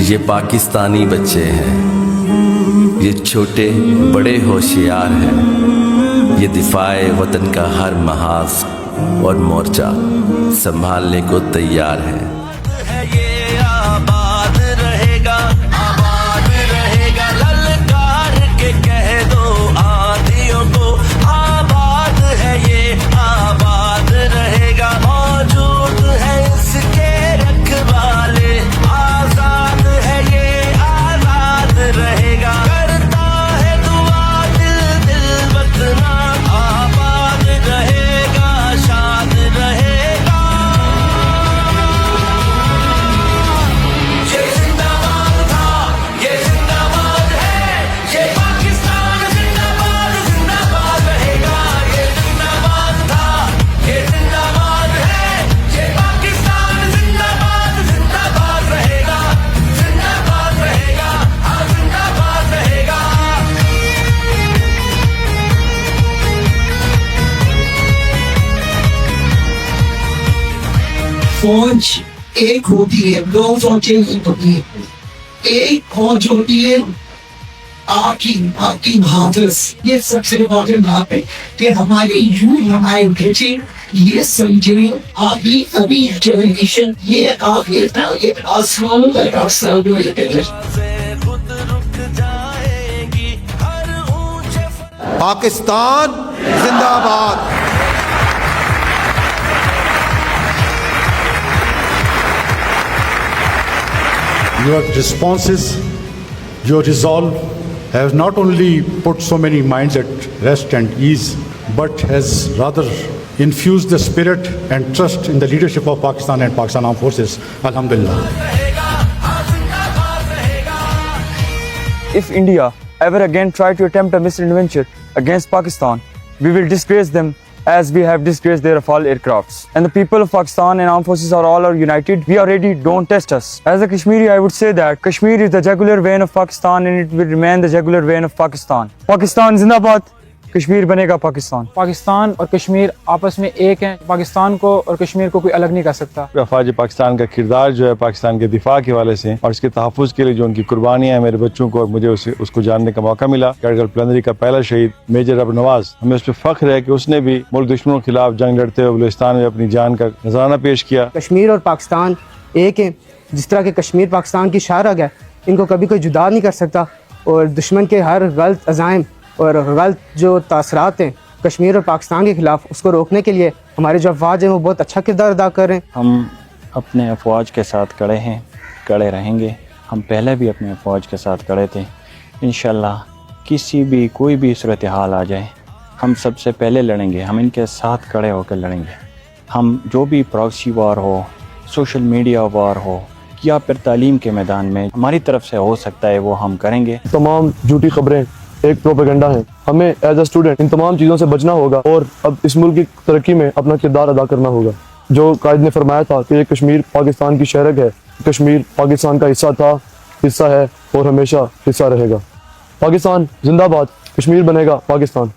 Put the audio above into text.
ये पाकिस्तानी बच्चे हैं, ये छोटे बड़े होशियार हैं। ये दिफाए वतन का हर महाज और मोर्चा संभालने को तैयार है। ये आबाद रहेगा, ललकार के कह दो आंधियों को, आबाद है ये आबाद रहेगा। मौजूद है इसके रखवाले, आजाद है ये आजाद रहेगा। करता है दुआ दिल दिल वतना, आबाद रहेगा शाद रहेगा। ये जिंदाबाद था, ये जिंदाबाद है, ये पाकिस्तान जिंदाबाद जिंदाबाद रहेगा। ये जिंदाबाद था, ये जिंदाबाद है, ये पाकिस्तान जिंदाबाद जिंदाबाद रहेगा। जिंदाबाद रहेगा, हाँ जिंदाबाद रहेगा। फौज एक होती है, दो फौजें नहीं होती है। एक फौज होती है आपकी हादस। ये सबसे बड़ी बात है कि हमारे यूथ हमारे बच्चे ये समझे, अभी जनरेशन ये आगे आसमान का रास्ता से खुद रुक जाएंगी हर ऊंचे पाकिस्तान जिंदाबाद। Your responses, your resolve has not only put so many minds at rest and ease, but has rather infused the spirit and trust in the leadership of Pakistan and Pakistan Armed Forces. Alhamdulillah. If India ever again try to attempt a misadventure against Pakistan, we will disgrace them as we have disgraced their Rafale aircrafts. And the people of Pakistan and armed forces are united. We are ready, don't test us. As a Kashmiri, I would say that Kashmir is the jugular vein of Pakistan and it will remain the jugular vein of Pakistan. Pakistan Zindabad, Kashmir बनेगा पाकिस्तान। पाकिस्तान और कश्मीर आपस में एक हैं। पाकिस्तान को और कश्मीर को कोई अलग नहीं कर सकता। अफवाज पाकिस्तान का किरदार जो है पाकिस्तान के दिफा के हवाले से और इसके तहफ़्फ़ुज़ के लिए जो उनकी कुर्बानियाँ हैं, मेरे बच्चों को और मुझे उसको जानने का मौका मिला। गढ़गल पलंदरी का पहला शहीद मेजर अबू नवाज, हमें उस पर फ़ख्र है कि उसने भी मुल्क दुश्मनों के खिलाफ जंग लड़ते हुए बलूचिस्तान में अपनी जान का नजराना पेश किया। कश्मीर और पाकिस्तान एक है। जिस तरह के कश्मीर पाकिस्तान की शाहरग है, इनको कभी कोई जुदा नहीं कर सकता। और दुश्मन के हर गलत अज़ाइम और गलत जो तासरात हैं कश्मीर और पाकिस्तान के खिलाफ, उसको रोकने के लिए हमारे जो अफवाज हैं वो बहुत अच्छा किरदार अदा कर रहे हैं। हम अपने अफवाज के साथ खड़े हैं, खड़े रहेंगे। हम पहले भी अपने अफवाज के साथ खड़े थे। इंशाल्लाह किसी भी कोई भी सूरत हाल आ जाए, हम सबसे पहले लड़ेंगे। हम इनके साथ खड़े होकर लड़ेंगे। हम जो भी प्रॉक्सी वार हो, सोशल मीडिया वार हो या फिर तालीम के मैदान में हमारी तरफ से हो सकता है वो हम करेंगे। तमाम झूठी खबरें एक प्रोपेगेंडा है। हमें एज अ स्टूडेंट इन तमाम चीज़ों से बचना होगा और अब इस मुल्क की तरक्की में अपना किरदार अदा करना होगा। जो कायद ने फरमाया था कि ये कश्मीर पाकिस्तान की शहरग है, कश्मीर पाकिस्तान का हिस्सा था, हिस्सा है और हमेशा हिस्सा रहेगा। पाकिस्तान जिंदाबाद, कश्मीर बनेगा पाकिस्तान।